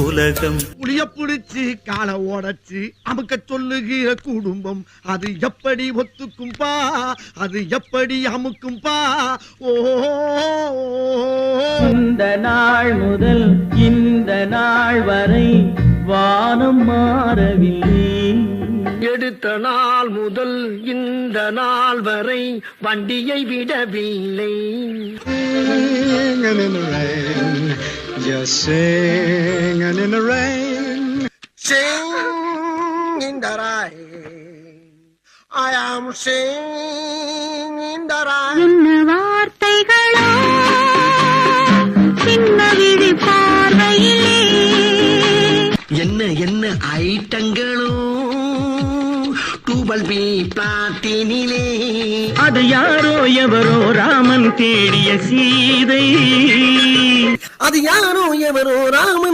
உலகம் புளிய புடிச்சு கால ஓடச்சு அமுக்க சொல்லுகிற குடும்பம் அது எப்படி ஒத்துக்கும்பா அது எப்படி அமுக்கும்பா ஓ இந்த நாள் முதல் இந்த நாள் வரை வானம் மாறவில்லை. எடுத்த நாள் முதல் இந்த நாள் வரை வண்டியை விடவில்லை. Just singing in the rain. Sing in the rain. I am singing in the rain. என்ன வார்த்தைகளோ சின்ன விழி பார்வையிலே என்ன என்ன ஐட்டங்களோ டூபல் பி பிளாட்டினிலே. அது யாரோ எவரோ ராமன் தேடிய சீதை. அது யாரோ எவரோ ராமன்